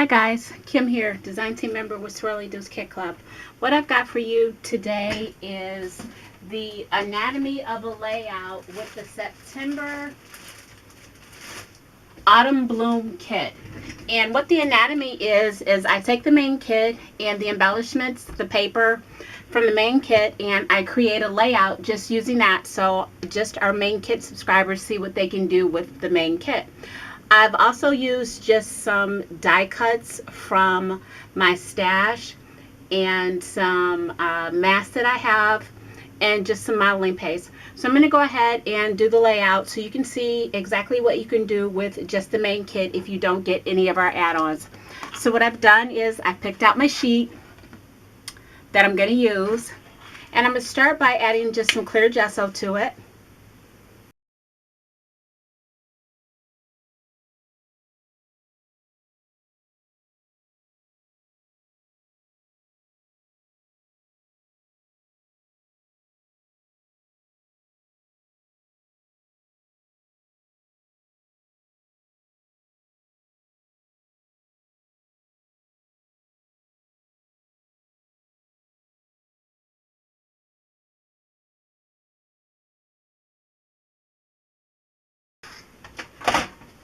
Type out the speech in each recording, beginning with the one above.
Hi guys, Kim here, design team member with Swirlydoos Kit Club. What I've got for you today is the anatomy of a layout with the September Autumn Bloom kit. And what the anatomy is I take the main kit and the embellishments, the paper from the main kit, and I create a layout just using that, so just our main kit subscribers see what they can do with the main kit. I've also used just some die cuts from my stash and some masks that I have and just some modeling paste. So I'm going to go ahead and do the layout so you can see exactly what you can do with just the main kit if you don't get any of our add-ons. So what I've done is I've picked out my sheet that I'm going to use, and I'm going to start by adding just some clear gesso to it.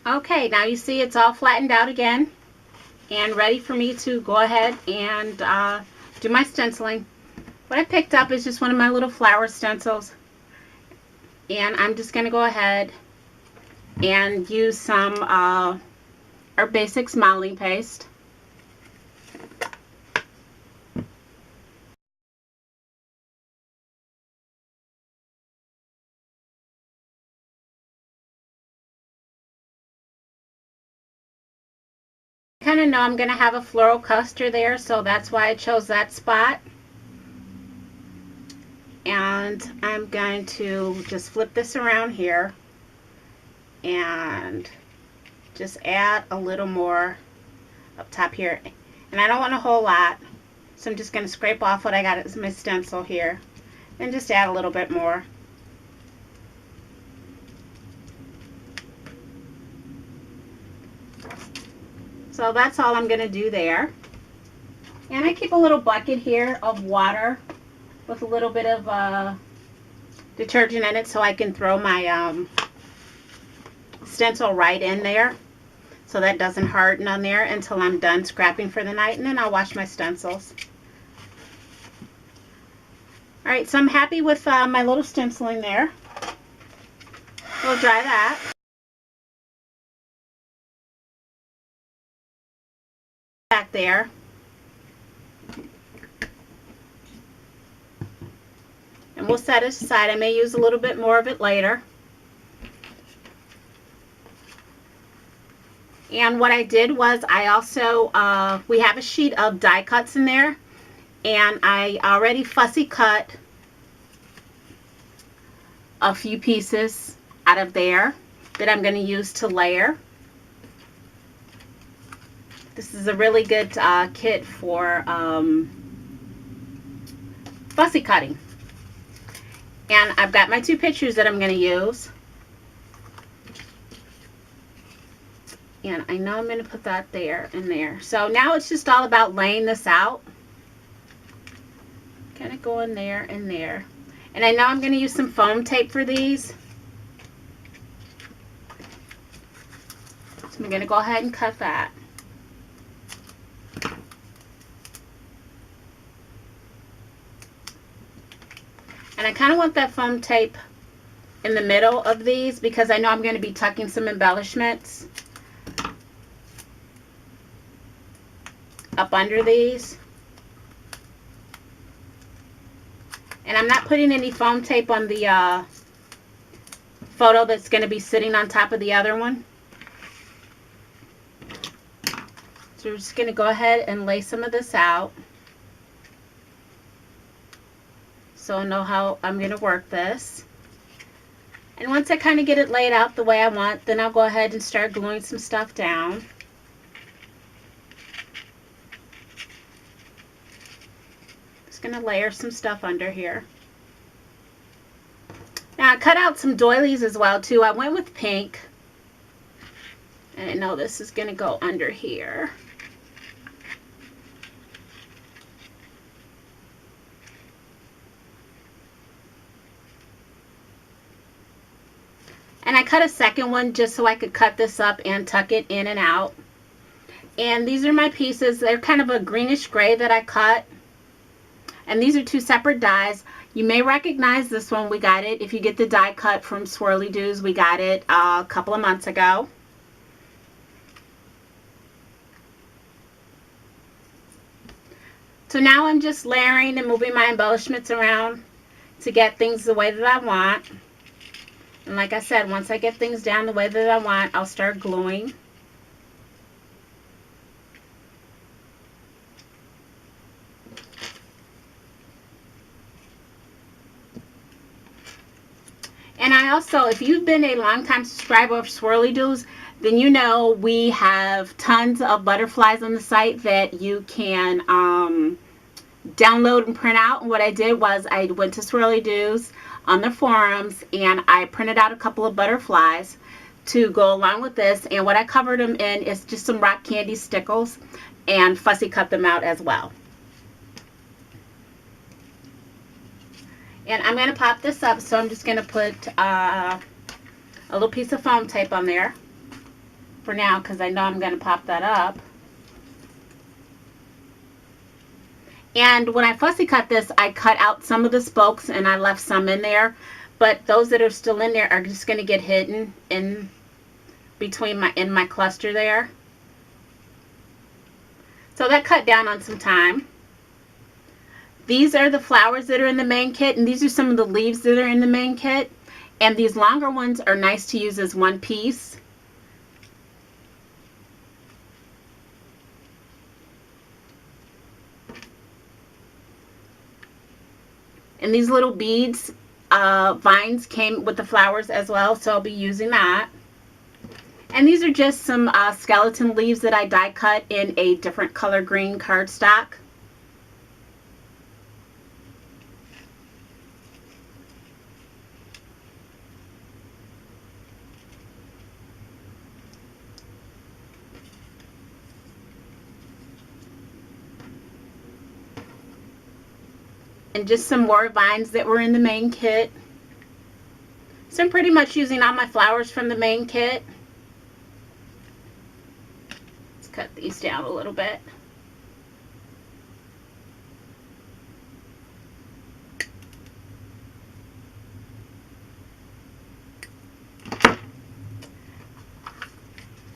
Okay, now you see it's all flattened out again and ready for me to go ahead and do my stenciling. What I picked up is just one of my little flower stencils, and I'm just going to go ahead and use some our basics modeling paste. I kind of know I'm going to have a floral cluster there, so that's why I chose that spot. And I'm going to just flip this around here and just add a little more up top here. And I don't want a whole lot, so I'm just going to scrape off what I got as my stencil here and just add a little bit more. So that's all I'm going to do there. And I keep a little bucket here of water with a little bit of detergent in it so I can throw my stencil right in there so that doesn't harden on there until I'm done scrapping for the night, and then I'll wash my stencils. Alright, so I'm happy with my little stenciling there. We'll dry that. Back there. And we'll set it aside. I may use a little bit more of it later. And what I did was I also, we have a sheet of die cuts in there, and I already fussy cut a few pieces out of there that I'm going to use to layer. This is a really good kit for fussy cutting. And I've got my two pictures that I'm going to use. And I know I'm going to put that there and there. So now it's just all about laying this out. Kind of going there and there. And I know I'm going to use some foam tape for these. So I'm going to go ahead and cut that. And I kind of want that foam tape in the middle of these because I know I'm going to be tucking some embellishments up under these. And I'm not putting any foam tape on the photo that's going to be sitting on top of the other one. So we're just going to go ahead and lay some of this out, so I know how I'm going to work this. And once I kind of get it laid out the way I want, then I'll go ahead and start gluing some stuff down. Just going to layer some stuff under here. Now I cut out some doilies as well too. I went with pink. And I know this is going to go under here. cut a second one just so I could cut this up and tuck it in and out. And these are my pieces. They're kind of a greenish gray that I cut. And these are two separate dies. You may recognize this one. We got it. If you get the die cut from Swirlydoos, we got it a couple of months ago. So now I'm just layering and moving my embellishments around to get things the way that I want. And like I said, once I get things down the way that I want, I'll start gluing. And I also, if you've been a longtime subscriber of Swirlydoos, then you know we have tons of butterflies on the site that you can download and print out. And what I did was I went to Swirlydoos on the forums and I printed out a couple of butterflies to go along with this. And what I covered them in is just some rock candy stickles and fussy cut them out as well. And I'm going to pop this up, so I'm just going to put a little piece of foam tape on there for now because I know I'm going to pop that up. And when I fussy cut this, I cut out some of the spokes and I left some in there. But those that are still in there are just going to get hidden in between my cluster there. So that cut down on some time. These are the flowers that are in the main kit, and these are some of the leaves that are in the main kit. And these longer ones are nice to use as one piece. And these little beads, vines came with the flowers as well, so I'll be using that. And these are just some skeleton leaves that I die cut in a different color green cardstock. And just some more vines that were in the main kit. So I'm pretty much using all my flowers from the main kit. Let's cut these down a little bit.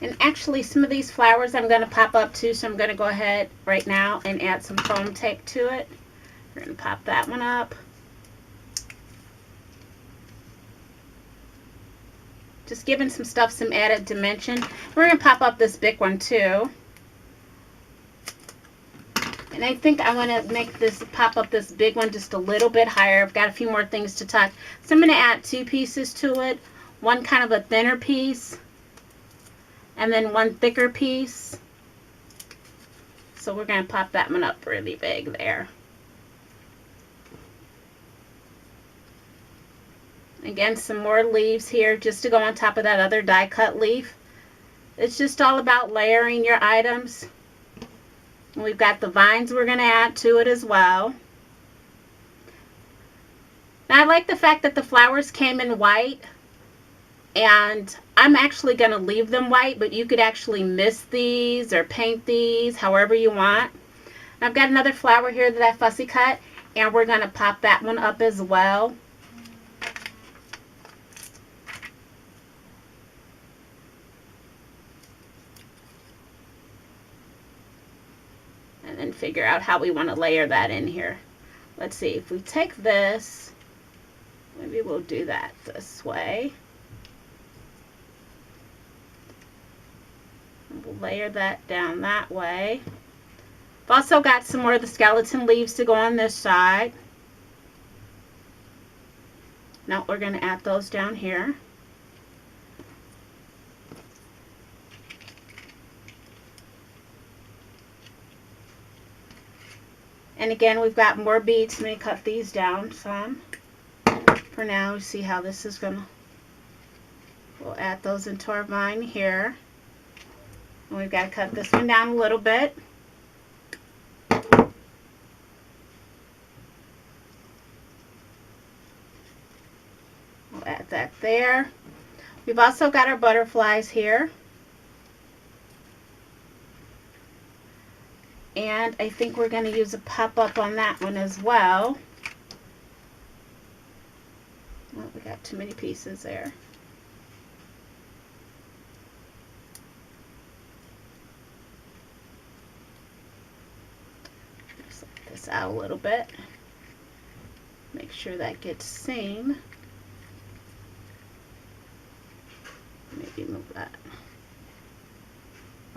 And actually some of these flowers I'm going to pop up too, so I'm going to go ahead right now and add some foam tape to it. We're going to pop that one up. Just giving some stuff some added dimension. We're going to pop up this big one too. And I think I want to make this, pop up this big one just a little bit higher. I've got a few more things to tuck. So I'm going to add two pieces to it. One kind of a thinner piece. And then one thicker piece. So we're going to pop that one up really big there. Again, some more leaves here just to go on top of that other die cut leaf. It's just all about layering your items. And we've got the vines we're going to add to it as well. Now I like the fact that the flowers came in white. And I'm actually going to leave them white, but you could actually mist these or paint these however you want. And I've got another flower here that I fussy cut, and we're going to pop that one up as well. And then figure out how we want to layer that in here. Let's see, if we take this, maybe we'll do that this way. We'll layer that down that way. I've also got some more of the skeleton leaves to go on this side. Now we're going to add those down here. And again, we've got more beads. Let me cut these down some. For now, see how this is going to... We'll add those into our vine here. And we've got to cut this one down a little bit. We'll add that there. We've also got our butterflies here. And I think we're going to use a pop-up on that one as well. Oh, we got too many pieces there. Just let this out a little bit. Make sure that gets seen. Maybe move that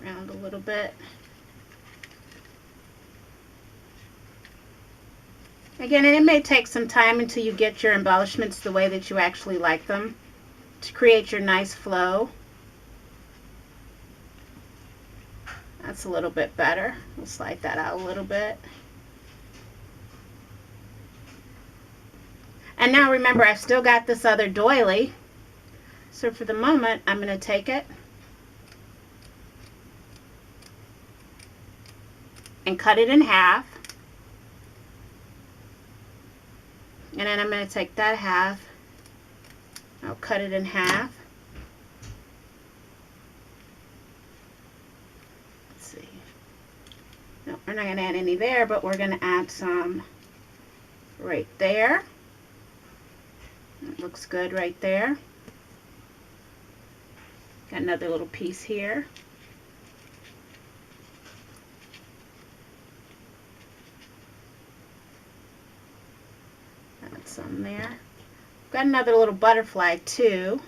around a little bit. Again, and it may take some time until you get your embellishments the way that you actually like them to create your nice flow. That's a little bit better. We'll slide that out a little bit. And now remember, I've still got this other doily. So for the moment, I'm going to take it and cut it in half. And then I'm going to take that half, I'll cut it in half. Let's see. No, we're not going to add any there, but we're going to add some right there. It looks good right there. Got another little piece here. Add some there. Got another little butterfly too.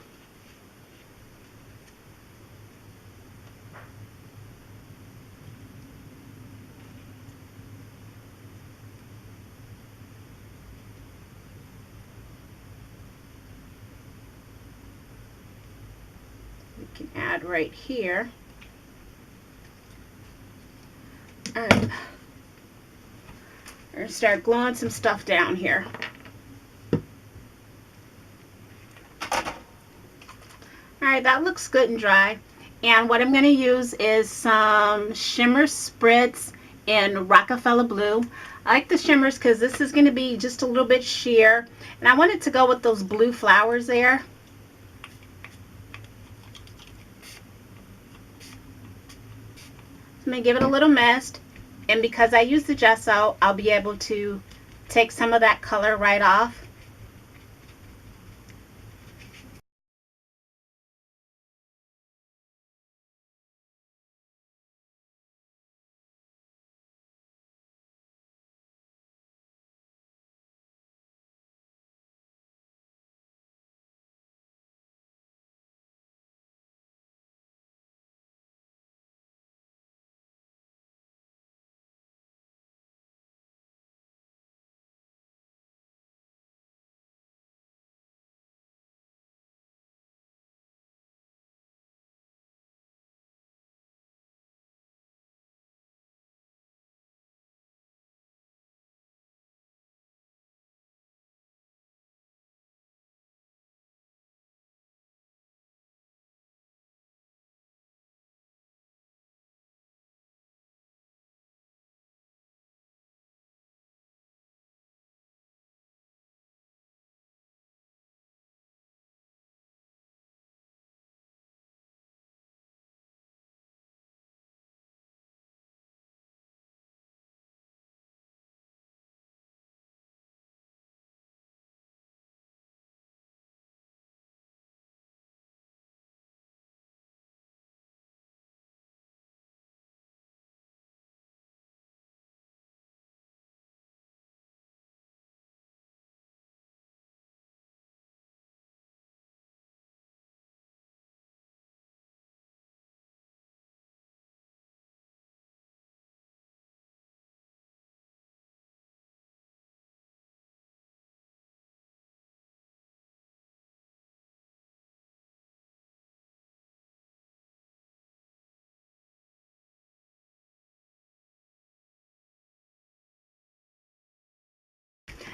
We can add right here. And we're going to start gluing some stuff down here. Alright, that looks good and dry. And what I'm going to use is some shimmer spritz in Rockefeller Blue. I like the shimmers because this is going to be just a little bit sheer. And I wanted to go with those blue flowers there. I'm going to give it a little mist. And because I use the gesso, I'll be able to take some of that color right off.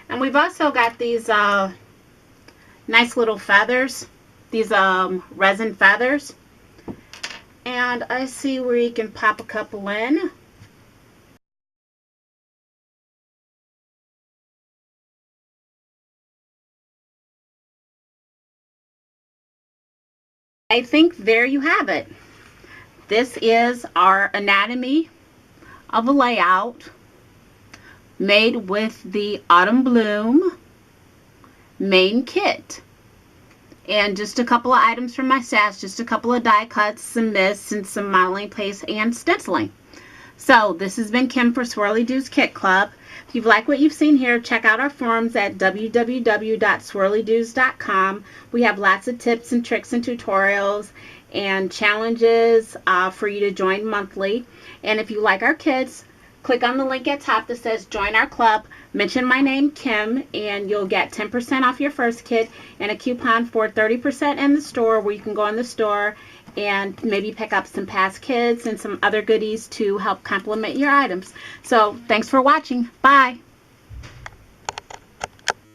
And we've also got these nice little feathers, these resin feathers. And I see where you can pop a couple in. I think there you have it. This is our anatomy of a layout made with the Autumn Bloom main kit. And just a couple of items from my stash, just a couple of die cuts, some mists, and some modeling paste and stenciling. So this has been Kim for Swirlydoos Kit Club. If you've liked what you've seen here, check out our forums at www.swirlydoos.com. We have lots of tips and tricks and tutorials and challenges for you to join monthly. And if you like our kits, click on the link at top that says join our club, mention my name Kim, and you'll get 10% off your first kit and a coupon for 30% in the store, where you can go in the store and maybe pick up some past kits and some other goodies to help complement your items. So thanks for watching. Bye.